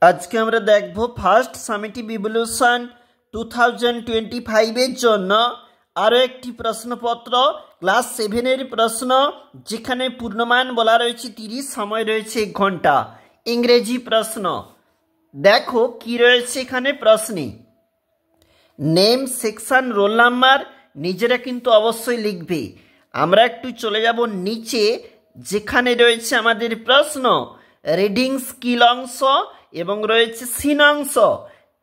আজকে আমরা দেখব ফার্স্ট সামেটিভ ইভ্যালুয়েশন 2025 এর জন্য আরও একটি প্রশ্নপত্র ক্লাস 7 এর প্রশ্ন, যেখানে পূর্ণমান বলা রয়েছে 30, সময় রয়েছে 1 ঘন্টা। ইংরেজি প্রশ্ন। দেখো কি রয়েছে এখানে প্রশ্নে। নেম, সেকশন, রোল নাম্বার নিজেরা কিন্তু অবশ্যই লিখবে। আমরা একটু চলে যাব নিচে, যেখানে রয়েছে আমাদের প্রশ্ন রিডিং স্কিল অংশ এবং রয়েছে সিন অংশ।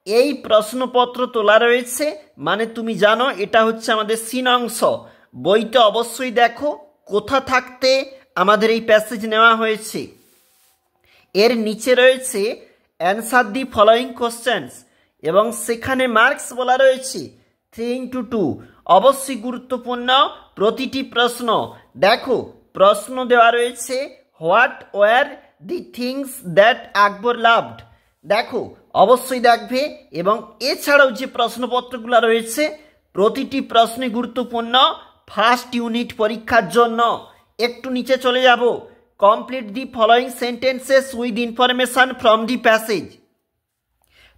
এই প্রশ্নপত্র তোলা রয়েছে, মানে তুমি জানো এটা হচ্ছে আমাদের সিন অংশ। বইটা অবশ্যই দেখো কোথা থাকতে আমাদের এই প্যাসেজ নেওয়া হয়েছে। এর নিচে রয়েছে অ্যান্সার দি ফলোয়িং কোশ্চেন্স এবং সেখানে মার্কস বলা রয়েছে 3x2। অবশ্যই গুরুত্বপূর্ণ প্রতিটি প্রশ্ন। দেখো প্রশ্ন দেওয়া রয়েছে what were the things that Akbar loved. দেখো অবশ্যই দেখবে। এবং এছাড়াও যে প্রশ্নপত্রগুলো রয়েছে প্রতিটি প্রশ্নই গুরুত্বপূর্ণ ফার্স্ট ইউনিট পরীক্ষার জন্য। একটু নিচে চলে যাব। Complete the following sentences with information from the passage.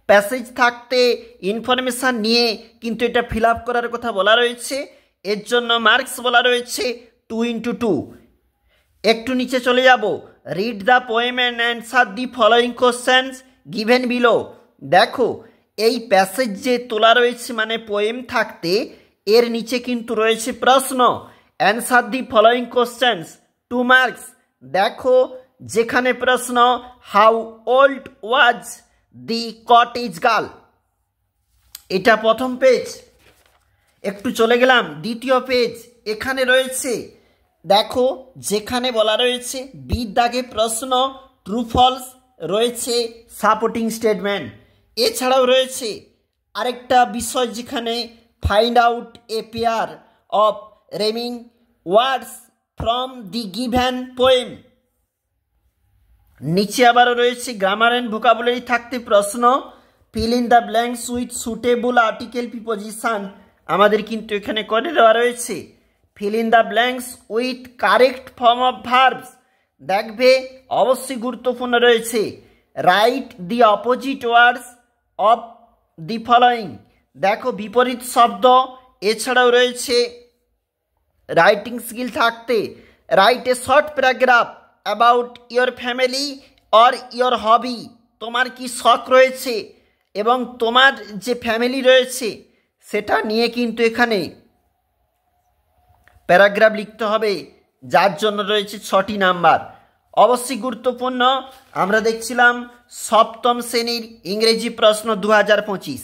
Passage থাকতে ইনফরমেশান নিয়ে কিন্তু এটা ফিল আপ করার কথা বলা রয়েছে। এর জন্য মার্কস বলা রয়েছে 2x2। একটু নিচে চলে যাব। Read the poem and answer the following questions given below. দেখো এই প্যাসেজ যে তোলা রয়েছে মানে পোয়েম থাকতে এর নিচে কিন্তু রয়েছে প্রশ্ন answer the following questions 2 marks. দেখো যেখানে প্রশ্ন how old was the cottage girl, এটা প্রথম পেজ। একটু চলে গেলাম দ্বিতীয় পেজ। এখানে রয়েছে দেখো যেখানে বলা রয়েছে বি দাগে প্রশ্ন ট্রু ফলস, রয়েছে সাপোর্টিং স্টেটমেন্ট। এছাড়াও রয়েছে আরেকটা বিষয় যেখানে find out a pair of রেমিং words from the given poem. নিচে আবারও রয়েছে গ্রামার অ্যান্ড ভোকাবুলারি থাকতে প্রশ্ন fill in the blanks with suitable article preposition. আমাদের কিন্তু এখানে করে দেওয়া রয়েছে fill in the blanks with correct form of verbs. দেখবে অবশ্যই গুরুত্বপূর্ণ রয়েছে write the opposite words of the following. দেখো বিপরীত শব্দ। এছাড়াও রয়েছে রাইটিং স্কিল থাকতে write a short paragraph about your family or your hobby. তোমার কি শখ রয়েছে এবং তোমার যে ফ্যামিলি রয়েছে সেটা নিয়ে কিন্তু এখানে প্যারাগ্রাফ লিখতে হবে, যার জন্য রয়েছে 6টি নাম্বার। অবশ্যই গুরুত্বপূর্ণ। আমরা দেখছিলাম সপ্তম শ্রেণীর ইংরেজি প্রশ্ন 2025।